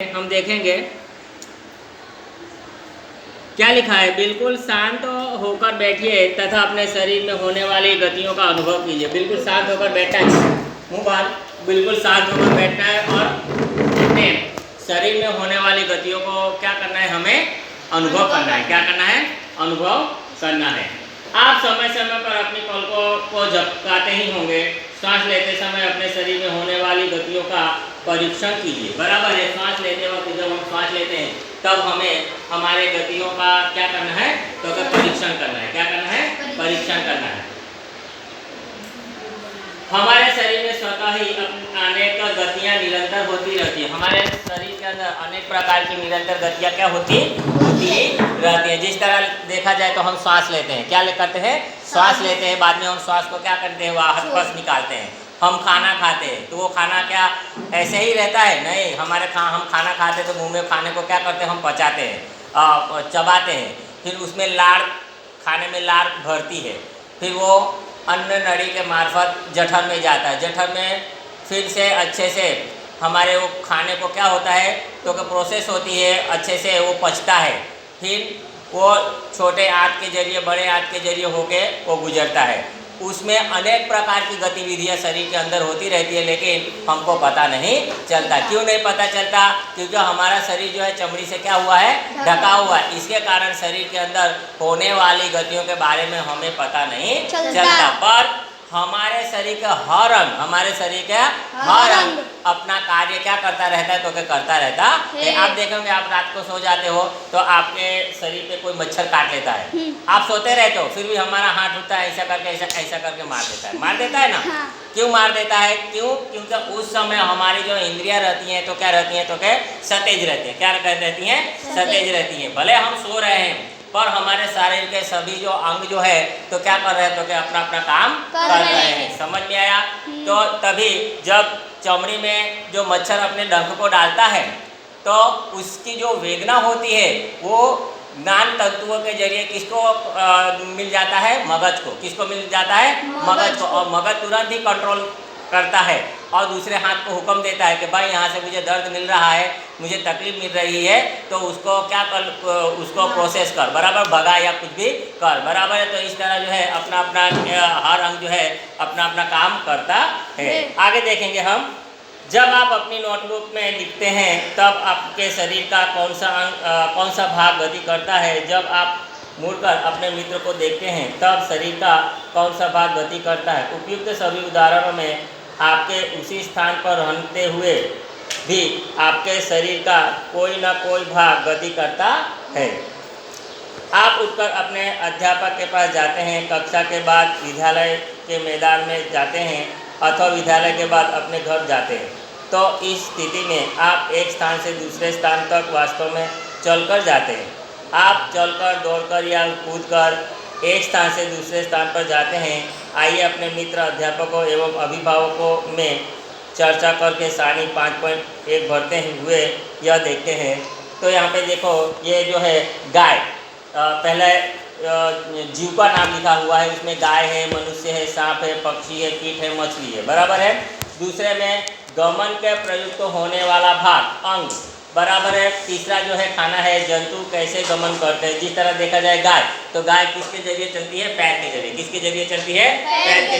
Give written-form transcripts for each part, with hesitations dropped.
हम देखेंगे क्या लिखा है। बिल्कुल शांत होकर बैठिए तथा अपने शरीर में होने वाली गतियों का अनुभव कीजिए। बिल्कुल शांत होकर बैठना है, मुंह बंद, बिल्कुल शांत होकर बैठना है और अपने शरीर में होने वाली गतियों को क्या करना है, हमें अनुभव करना है। क्या करना है, अनुभव करना है। आप समय समय पर अपनी पलकों को झपकाते ही होंगे। सांस लेते समय अपने शरीर में होने वाली गतियों का परीक्षण कीजिए। बराबर है, सांस लेते वक्त जब हम सांस लेते हैं तब हमें हमारे गतियों का क्या करना है, तो परीक्षण करना है। क्या करना है, परीक्षण करना है। हमारे शरीर में स्वतः ही अनेक गतियां निरंतर होती रहती है। हमारे शरीर के अंदर अनेक प्रकार की निरंतर गतियां क्या होती रहती है। जिस तरह देखा जाए तो हम श्वास लेते हैं, क्या करते हैं, श्वास लेते हैं। बाद में हम श्वास को क्या करते हैं, बाहर पस निकालते हैं। हम खाना खाते हैं तो वो खाना क्या ऐसे ही रहता है, नहीं। हम खाना खाते तो मुंह में खाने को क्या करते हैं, हम पचाते हैं, चबाते हैं। फिर उसमें लार, खाने में लार भरती है। फिर वो अन्न नड़ी के मार्फत जठर में जाता है। जठर में फिर से अच्छे से हमारे वो खाने को क्या होता है, तो प्रोसेस होती है, अच्छे से वो पचता है। फिर वो छोटे आंत के जरिए बड़े आंत के जरिए होके वो गुजरता है। उसमें अनेक प्रकार की गतिविधियां शरीर के अंदर होती रहती है, लेकिन हमको पता नहीं चलता। क्यों नहीं पता चलता, क्योंकि हमारा शरीर जो है चमड़ी से क्या हुआ है, ढका हुआ है। इसके कारण शरीर के अंदर होने वाली गतियों के बारे में हमें पता नहीं चलता। पर हमारे शरीर का हर अंग, हमारे शरीर का हर अंग अपना कार्य क्या करता रहता है, तो क्या करता रहता है। आप देखेंगे, आप रात को सो जाते हो तो आपके शरीर पे कोई मच्छर काट लेता है, आप सोते रहते हो, फिर भी हमारा हाथ उठता है, ऐसा करके ऐसा करके मार देता है ना। क्यों मार देता है, क्यों, क्योंकि उस समय हमारी जो इंद्रियां रहती हैं तो क्या रहती हैं, तो क्या सतेज रहती हैं। क्या रहती हैं, सतेज रहती हैं। भले हम सो रहे हैं पर हमारे शरीर के सभी जो अंग जो है तो क्या कर रहे हैं, तो क्या अपना अपना काम कर रहे हैं। समझ में आया। तो तभी जब चमड़ी में जो मच्छर अपने डंक को डालता है तो उसकी जो वेदना होती है वो ज्ञान तंतुओं के जरिए किसको मिल जाता है, मगज को। किसको मिल जाता है, मगज को। और मगज तुरंत ही कंट्रोल करता है और दूसरे हाथ को हुक्म देता है कि भाई यहाँ से मुझे दर्द मिल रहा है, मुझे तकलीफ मिल रही है, तो उसको क्या कर, उसको प्रोसेस कर, बराबर, भगा या कुछ भी कर, बराबर है। तो इस तरह जो है अपना अपना हर अंग जो है अपना अपना काम करता है। आगे देखेंगे हम, जब आप अपनी नोटबुक में लिखते हैं तब आपके शरीर का कौन सा भाग गति करता है। जब आप मुड़कर अपने मित्र को देखते हैं तब शरीर का कौन सा भाग गति करता है। उपयुक्त सभी उदाहरणों में आपके उसी स्थान पर रहते हुए भी आपके शरीर का कोई ना कोई भाग गति करता है। आप उठकर अपने अध्यापक के पास जाते हैं, कक्षा के बाद विद्यालय के मैदान में जाते हैं अथवा विद्यालय के बाद अपने घर जाते हैं। तो इस स्थिति में आप एक स्थान से दूसरे स्थान तक वास्तव में चलकर जाते हैं। आप चलकर, दौड़कर या कूदकर एक स्थान से दूसरे स्थान पर जाते हैं। आइए अपने मित्र, अध्यापकों एवं अभिभावकों में चर्चा करके सारणी 5.1 भरते हुए यह देखते हैं। तो यहाँ पे देखो, ये जो है गाय, पहले जीव का नाम लिखा हुआ है, उसमें गाय है, मनुष्य है, सांप है, पक्षी है, कीट है, मछली है, बराबर है। दूसरे में गमन के प्रयुक्त होने वाला भाग, अंग, बराबर है। तीसरा जो है खाना है, जंतु कैसे गमन करते हैं। जिस तरह देखा जाए गाय, तो गाय किसके जरिए चलती है, पैर के जरिए। किसके जरिए चलती है, पैर के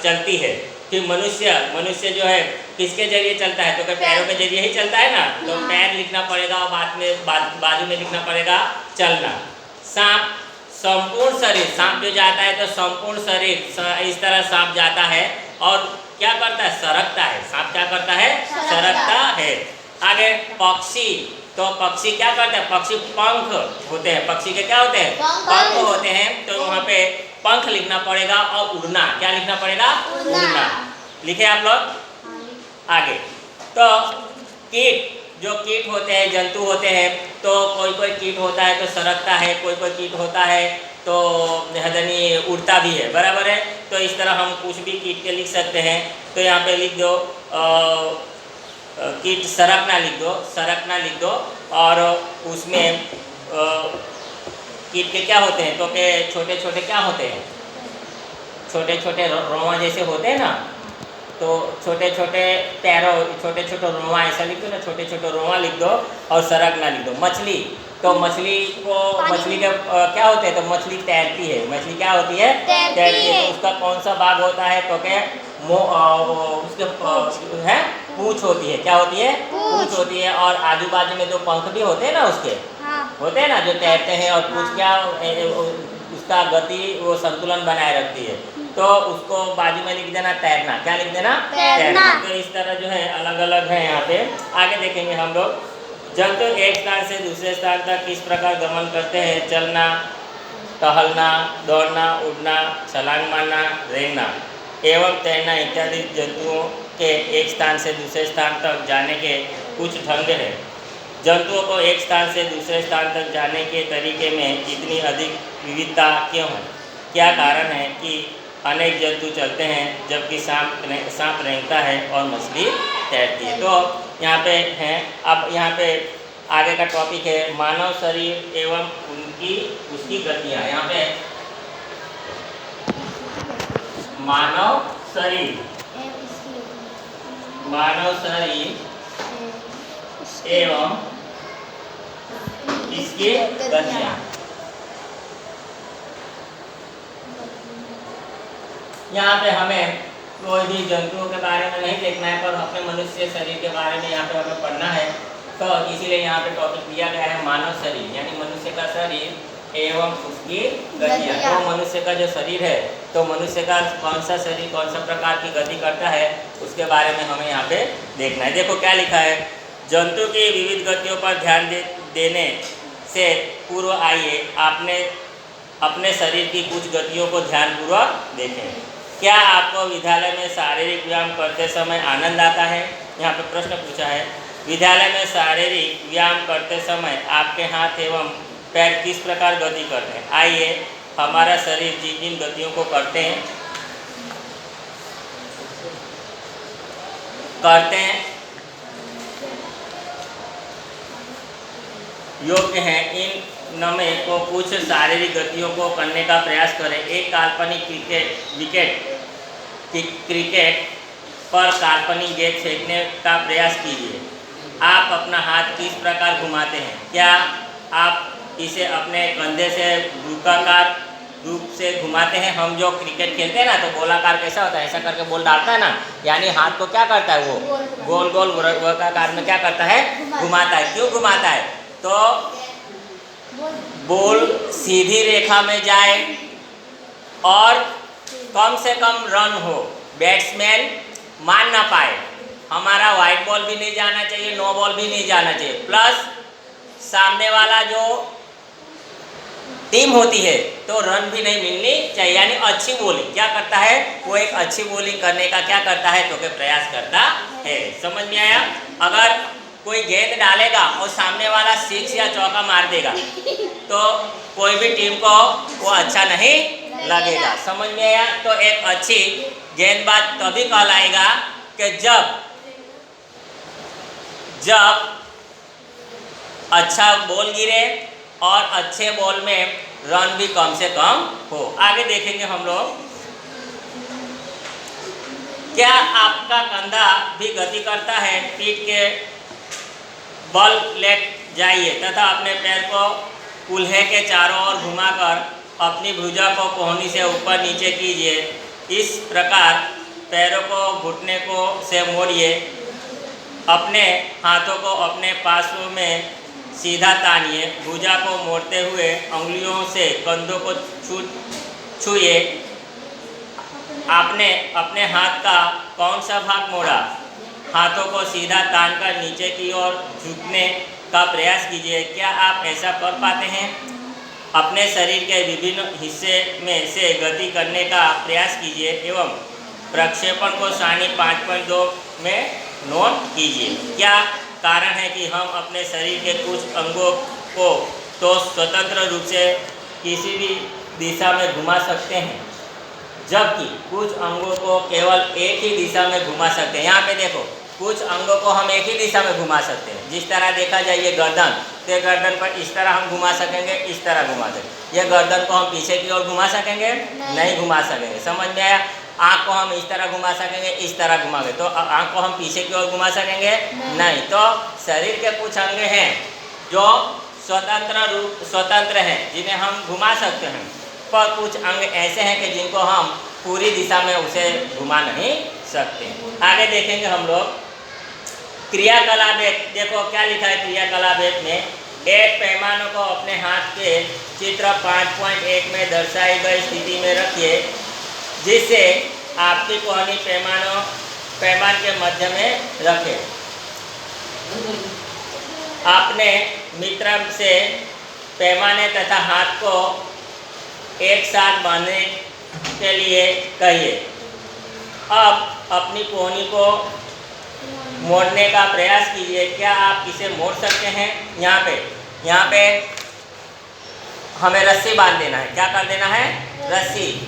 चलती है। फिर मनुष्य जो है किसके जरिए चलता है, तो क्या पैरों के जरिए ही चलता है ना। तो पैर लिखना पड़ेगा और बाजू में लिखना पड़ेगा चलना। सांप, संपूर्ण शरीर, सांप जो जाता है तो संपूर्ण शरीर इस तरह सांप जाता है और क्या करता है, सरकता है। सांप क्या करता है, सरकता है। आगे पक्षी, तो पक्षी क्या करता है, पक्षी पंख होते हैं। पक्षी के क्या होते हैं, पंख होते हैं। तो वहाँ पे पंख लिखना पड़ेगा और उड़ना, क्या लिखना पड़ेगा, उड़ना। लिखे आप लोग। आगे तो कीट, जो कीट होते हैं, जंतु होते हैं, तो कोई कोई कीट होता है तो सरकता है, कोई कोई कीट होता है तो उड़ता भी है, बराबर है। तो इस तरह हम कुछ भी कीट के लिख सकते हैं। तो यहाँ पे लिख दो कीट, सरकना लिख दो। और उसमें कीट के क्या होते हैं, तो के छोटे छोटे क्या होते हैं, छोटे छोटे रोमा जैसे होते हैं ना, तो छोटे छोटे पैरों, छोटे छोटे रोआ, ऐसा लिख दो ना, छोटे छोटे रोआ लिख दो और सरक ना लिख दो। मछली, तो मछली को, मछली के क्या होते हैं, तो मछली तैरती है। मछली क्या होती है, तैरती है। तो उसका कौन सा भाग होता है, तो क्या उसके है पूंछ होती है। क्या होती है, पूंछ होती है। और आजू बाजू में जो पंख भी होते हैं ना उसके, होते हैं ना, जो तैरते हैं, और पूंछ क्या उसका गति वो संतुलन बनाए रखती है। तो उसको बाजू में लिख देना तैरना। क्या लिख देना, तैरना। तो इस तरह जो है अलग अलग है यहाँ पे। आगे देखेंगे हम लोग। जंतु एक स्थान से दूसरे स्थान तक किस प्रकार गमन करते हैं। चलना, टहलना, दौड़ना, उड़ना, छलांग मारना, रेंगना एवं तैरना इत्यादि जंतुओं के एक स्थान से दूसरे स्थान तक जाने के कुछ ढंग हैं। जंतुओं को एक स्थान से दूसरे स्थान तक जाने के तरीके में इतनी अधिक विविधता क्यों है। क्या कारण है कि अनेक जंतु चलते हैं जबकि सांप रेंगता है और मछली तैरती है। तो यहाँ पे हैं। अब यहाँ पे आगे का टॉपिक है मानव शरीर एवं उसकी गतियाँ। यहाँ पे मानव शरीर एवं इसकी गतियाँ। यहाँ पे हमें कोई भी जंतुओं के बारे में नहीं देखना है, पर अपने मनुष्य शरीर के बारे में यहाँ पे हमें पढ़ना है। तो इसीलिए यहाँ पे टॉपिक दिया गया है मानव शरीर, यानी मनुष्य का शरीर एवं उसकी गतियाँ। तो मनुष्य का जो शरीर है, तो मनुष्य का कौन सा शरीर कौन सा प्रकार की गति करता है, उसके बारे में हमें यहाँ पे देखना है। देखो क्या लिखा है, जंतु की विविध गतियों पर ध्यान देने से पूर्व आइए आपने अपने शरीर की कुछ गतियों को ध्यानपूर्वक देखें। क्या आपको विद्यालय में शारीरिक व्यायाम करते समय आनंद आता है। यहाँ पे प्रश्न पूछा है, विद्यालय में शारीरिक व्यायाम करते समय आपके हाथ एवं पैर किस प्रकार गति करते हैं। आइए हमारा शरीर जिन जिन गतियों को करते हैं योग्य हैं, इन नमे को कुछ शारीरिक गतियों को करने का प्रयास करें। एक काल्पनिक क्रिकेट पर काल्पनिक गेंद फेंकने का प्रयास कीजिए। आप अपना हाथ किस प्रकार घुमाते हैं। क्या आप इसे अपने कंधे से वृत्ताकार रूप से घुमाते हैं। हम जो क्रिकेट खेलते हैं ना, तो गोलाकार कैसा होता है, ऐसा करके बॉल डालता है ना, यानी हाथ को क्या करता है, वो गोल गोल वृत्ताकार में क्या करता है, घुमाता है। क्यों घुमाता है, तो बॉल सीधी रेखा में जाए और कम से कम रन हो, बैट्समैन मान ना पाए। हमारा वाइड बॉल भी नहीं जाना चाहिए, नो बॉल भी नहीं जाना चाहिए, प्लस सामने वाला जो टीम होती है तो रन भी नहीं मिलनी चाहिए। यानी अच्छी बॉलिंग क्या करता है, वो एक अच्छी बॉलिंग करने का क्या करता है, तो के प्रयास करता है। समझ में आया। अगर कोई गेंद डालेगा और सामने वाला सिक्स या चौका मार देगा तो कोई भी टीम को वो अच्छा नहीं लगेगा। समझ में आया। तो एक अच्छी गेंदबाज तभी कहलाएगा कि जब अच्छा बॉल गिरे और अच्छे बॉल में रन भी कम से कम हो। आगे देखेंगे हम लोग, क्या आपका कंधा भी गति करता है। पीठ के बल लेट जाइए तथा अपने पैर को कूल्हे के चारों ओर घुमाकर अपनी भुजा को कोहनी से ऊपर नीचे कीजिए। इस प्रकार पैरों को घुटने को से मोड़िए। अपने हाथों को अपने पासों में सीधा तानिए। भुजा को मोड़ते हुए अंगुलियों से कंधों को छूइए। आपने अपने हाथ का कौन सा भाग मोड़ा। हाथों को सीधा तानकर नीचे की ओर झुकने का प्रयास कीजिए। क्या आप ऐसा कर पाते हैं। अपने शरीर के विभिन्न हिस्से में से गति करने का प्रयास कीजिए एवं प्रक्षेपण को सारणी 5.2 में नोट कीजिए। क्या कारण है कि हम अपने शरीर के कुछ अंगों को तो स्वतंत्र रूप से किसी भी दिशा में घुमा सकते हैं, जबकि कुछ अंगों को केवल एक ही दिशा में घुमा सकते हैं। यहाँ पे देखो, कुछ अंगों को हम एक ही दिशा में घुमा सकते हैं। जिस तरह देखा जाए ये गर्दन, तो गर्दन पर इस तरह हम घुमा सकेंगे, इस तरह घुमा सकेंगे। ये गर्दन को हम पीछे की ओर घुमा सकेंगे, नहीं घुमा सकेंगे। समझ में आया। आँख को हम इस तरह घुमा सकेंगे, इस तरह घुमाएंगे तो आँख को हम पीछे की ओर घुमा सकेंगे नहीं। तो शरीर के कुछ अंग हैं जो स्वतंत्र हैं जिन्हें हम घुमा सकते हैं, पर कुछ अंग ऐसे हैं कि जिनको हम पूरी दिशा में उसे घुमा नहीं सकते। आगे देखेंगे हम लोग क्रियाकलाप एक। देखो क्या लिखा है क्रियाकलाप एक में, एक पैमाने को अपने हाथ के चित्र 5.1 में दर्शाई गई स्थिति में रखिए जिससे आपकी कोहनी पैमान के मध्य में रखें। अपने मित्र से पैमाने तथा हाथ को एक साथ बांधने के लिए कहिए। अब अपनी कोहनी को मोड़ने का प्रयास कीजिए। क्या आप इसे मोड़ सकते हैं? यहाँ पे हमें रस्सी बांध देना है। क्या कर देना है? रस्सी।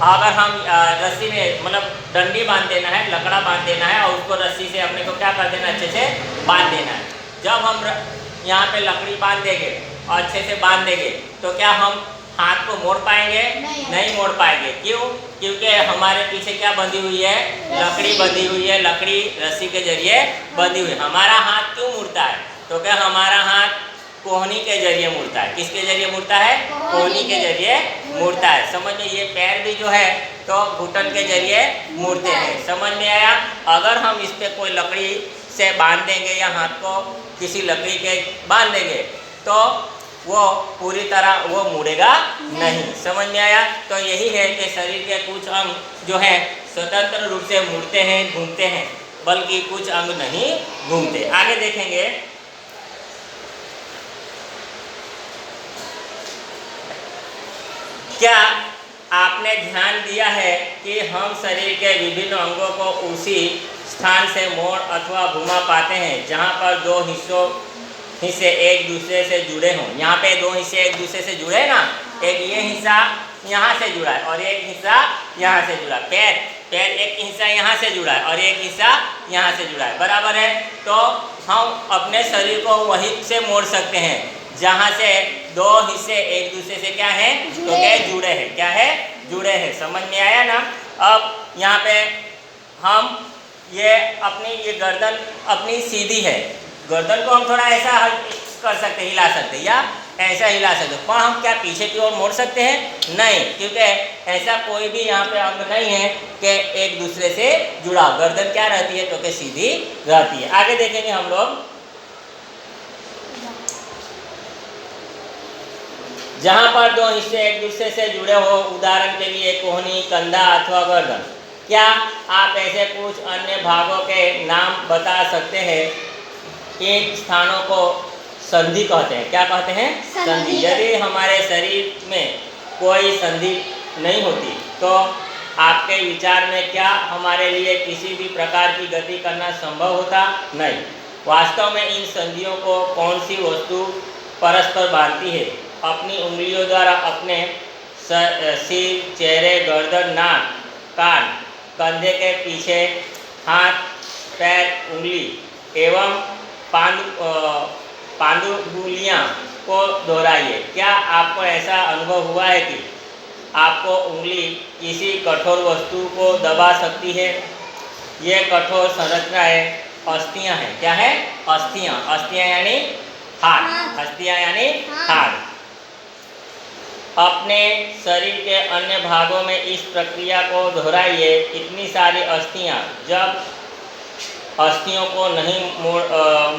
अगर हम रस्सी में मतलब डंडी बांध देना है, लकड़ा बांध देना है और उसको रस्सी से अपने को क्या कर देना है? अच्छे से बांध देना है। जब हम यहाँ पे लकड़ी बांध देंगे और अच्छे से बांध देंगे तो क्या हम हाथ को मोड़ पाएंगे? नहीं मोड़ पाएंगे। क्यों? क्योंकि हमारे पीछे क्या बंधी हुई है? लकड़ी बंधी हुई है, लकड़ी रस्सी के जरिए बंधी हुई है। हमारा हाथ क्यों मुड़ता है? तो क्या हमारा हाथ कोहनी के जरिए मुड़ता है। किसके जरिए मुड़ता है? कोहनी के जरिए मुड़ता है। समझ में? ये पैर भी जो है तो घुटन के जरिए मुड़ते हैं। समझ में आया? अगर हम इस पे कोई लकड़ी से बांध देंगे या हाथ को किसी लकड़ी के बांध देंगे तो वो पूरी तरह वो मुड़ेगा नहीं। समझ में आया? तो यही है कि शरीर के कुछ अंग जो है स्वतंत्र रूप से मुड़ते हैं, घूमते हैं, बल्कि कुछ अंग नहीं घूमते। आगे देखेंगे क्या आपने ध्यान दिया है कि हम शरीर के विभिन्न अंगों को उसी स्थान से मोड़ अथवा घुमा पाते हैं जहां पर दो हिस्से एक दूसरे से जुड़े हों। यहाँ पे दो हिस्से एक दूसरे से जुड़े ना, एक ये हिस्सा यहाँ से जुड़ा है और एक हिस्सा यहाँ से जुड़ा है। पैर एक हिस्सा यहाँ से जुड़ा है और एक हिस्सा यहाँ से जुड़ा है, बराबर है। तो हम अपने शरीर को वहीं से मोड़ सकते हैं जहाँ से दो हिस्से एक दूसरे से क्या है? तो क्या जुड़े हैं? क्या है? जुड़े हैं। समझ में आया ना? अब यहाँ पे हम ये गर्दन अपनी सीधी है, गर्दन को हम थोड़ा ऐसा कर सकते, हिला सकते या ऐसा हिला सकते, पर हम क्या पीछे की ओर मोड़ सकते हैं? नहीं, क्योंकि ऐसा कोई भी यहाँ पे अंग नहीं है कि एक दूसरे से जुड़ा। गर्दन क्या रहती है? तो क्या सीधी रहती है। आगे देखेंगे हम लोग जहाँ पर दो हिस्से एक दूसरे से जुड़े हो, उदाहरण के लिए कोहनी, कंधा अथवा गर्दन। क्या आप ऐसे कुछ अन्य भागों के नाम बता सकते हैं? इन स्थानों को संधि कहते हैं। क्या कहते हैं? संधि। यदि हमारे शरीर में कोई संधि नहीं होती तो आपके विचार में क्या हमारे लिए किसी भी प्रकार की गति करना संभव होता? नहीं। वास्तव में इन संधियों को कौन सी वस्तु परस्पर बांधती है? अपनी उंगलियों द्वारा अपने सिर, चेहरे, गर्दन, नाक, कान, कंधे के पीछे, हाथ, पैर, उंगली एवं पांडुलियाँ को दोहराइए। क्या आपको ऐसा अनुभव हुआ है कि आपको उंगली किसी कठोर वस्तु को दबा सकती है? ये कठोर संरचनाएं अस्थियाँ हैं। क्या है? अस्थियाँ। अस्थियाँ यानी हाथ। अस्थियाँ यानी हाथ। अपने शरीर के अन्य भागों में इस प्रक्रिया को दोहराइए। इतनी सारी अस्थियाँ, जब अस्थियों को नहीं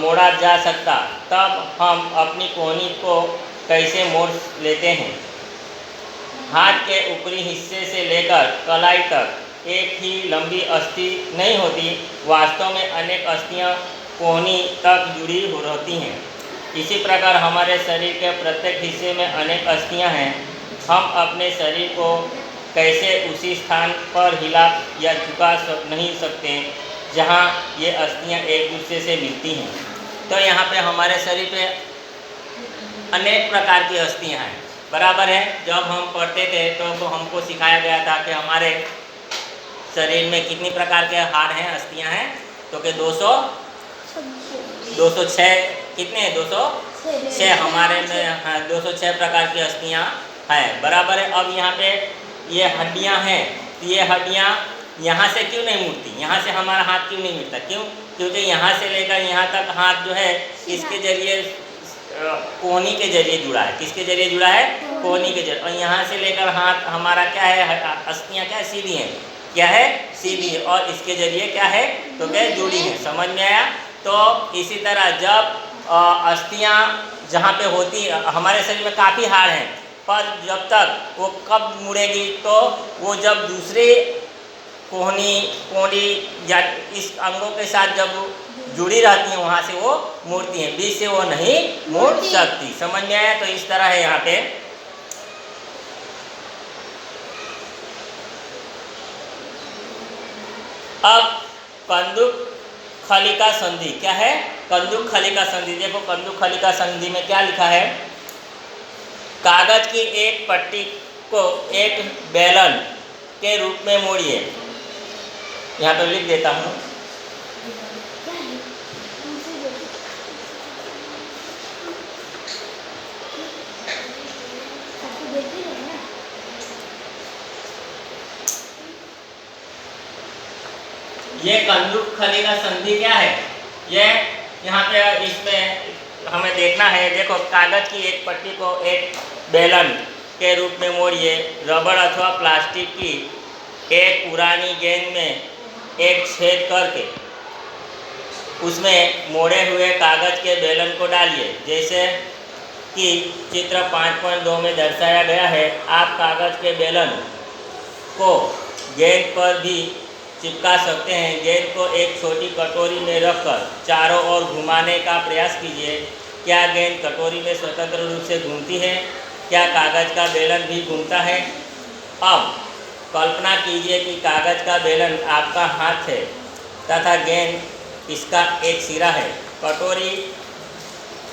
मोड़ा जा सकता तब हम अपनी कोहनी को कैसे मोड़ लेते हैं? हाथ के ऊपरी हिस्से से लेकर कलाई तक एक ही लंबी अस्थि नहीं होती। वास्तव में अनेक अस्थियाँ कोहनी तक जुड़ी रहती हैं। इसी प्रकार हमारे शरीर के प्रत्येक हिस्से में अनेक अस्थियाँ हैं। हम अपने शरीर को कैसे उसी स्थान पर हिला या झुका नहीं सकते जहाँ ये अस्थियाँ एक दूसरे से मिलती हैं। तो यहाँ पे हमारे शरीर पे अनेक प्रकार की अस्थियाँ हैं, बराबर है। जब हम पढ़ते थे तो हमको सिखाया गया था कि हमारे शरीर में कितनी प्रकार के हाड़ हैं, अस्थियाँ हैं? तो कि 206 कितने हैं? 206 हमारे में। हाँ, 206 प्रकार की अस्थियाँ हैं, बराबर है। अब यहाँ पे ये हड्डियाँ हैं, ये हड्डियाँ यहाँ से क्यों नहीं मुड़ती, यहाँ से हमारा हाथ क्यों नहीं मिटता, क्यों? क्योंकि यहाँ से लेकर यहाँ तक हाथ जो है किसके जरिए, कोहनी के जरिए जुड़ा है। किसके जरिए जुड़ा है? कोहनी के जरिए। और यहाँ से लेकर हाथ हमारा क्या है, अस्थियाँ क्या है, सीधी हैं, क्या है, सीधी है, और इसके जरिए क्या है, तो क्या जुड़ी है। समझ में आया? तो इसी तरह जब अस्थियाँ जहाँ पे होती है, हमारे शरीर में काफ़ी हाड़ हैं, पर जब तक वो कब मुड़ेगी, तो वो जब दूसरे कोहनी या इस अंगों के साथ जब जुड़ी रहती हैं, वहाँ से वो मुड़ती हैं, बीच से वो नहीं मुड़ सकती। समझ में आया? तो इस तरह है यहाँ पे। अब कंदुक खलिका संधि क्या है? कंदुक खलिका संधि। देखो कंदुक खलिका संधि में क्या लिखा है, कागज की एक पट्टी को एक बेलन के रूप में मोड़िए। यहाँ पे लिख देता हूँ, ये कंदुक खलिका संधि क्या है, ये यहाँ पे इसमें हमें देखना है। देखो कागज की एक पट्टी को एक बेलन के रूप में मोड़िए। रबड़ अथवा प्लास्टिक की एक पुरानी गेंद में एक छेद करके उसमें मोड़े हुए कागज के बेलन को डालिए, जैसे कि चित्र 5.2 में दर्शाया गया है। आप कागज के बेलन को गेंद पर भी चिपका सकते हैं। गेंद को एक छोटी कटोरी में रखकर चारों ओर घुमाने का प्रयास कीजिए। क्या गेंद कटोरी में स्वतंत्र रूप से घूमती है? क्या कागज का बेलन भी घूमता है? अब कल्पना कीजिए कि कागज का बेलन आपका हाथ है तथा गेंद इसका एक सिरा है। कटोरी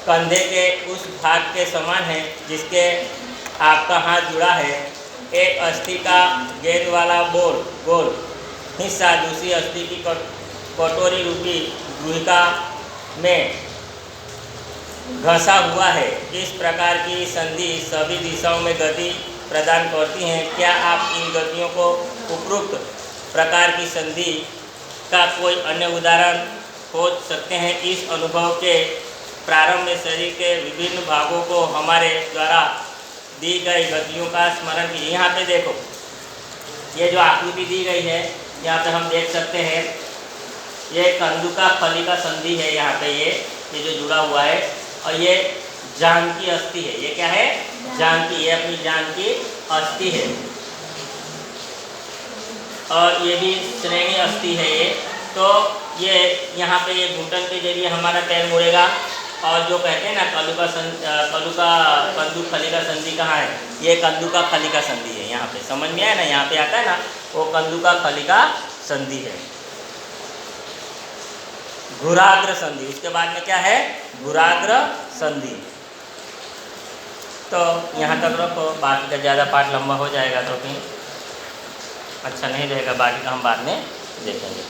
कंधे के उस भाग के समान है जिसके आपका हाथ जुड़ा है। एक अस्थि का गेंद वाला गोल हिस्सा दूसरी अस्थि की कटोरी रूपी गुहिका में घसा हुआ है। इस प्रकार की संधि सभी दिशाओं में गति प्रदान करती हैं। क्या आप इन गतियों को उपरोक्त प्रकार की संधि का कोई अन्य उदाहरण खोज सकते हैं? इस अनुभव के प्रारंभ में शरीर के विभिन्न भागों को हमारे द्वारा दी गई गतियों का स्मरण कीजिए। यहाँ पे देखो, ये जो आकृति दी गई है, यहाँ पे हम देख सकते हैं, ये कंदुका खलिका संधि है। यहाँ पे ये जो जुड़ा हुआ है, और ये जांघ की अस्थि है। ये क्या है? जांघ की, ये अपनी जांघ की अस्थि है। और ये भी श्रेणी अस्थि है ये। तो ये यहाँ पे ये घुटन के जरिए हमारा पैर मुड़ेगा। और जो कहते हैं ना कंदुक खलिका संधि कहाँ है? ये कंदुका खलिका संधि है। यहाँ पे समझ में आया ना, यहाँ पे आता है ना, वो कंदुका खलिका संधि है। घुराग्र संधि, उसके बाद में क्या है? घुराग्र संधि। तो यहाँ तक रखो, बाकी का ज़्यादा पाठ लंबा हो जाएगा तो फिर अच्छा नहीं रहेगा। बाकी का हम बाद में देखेंगे।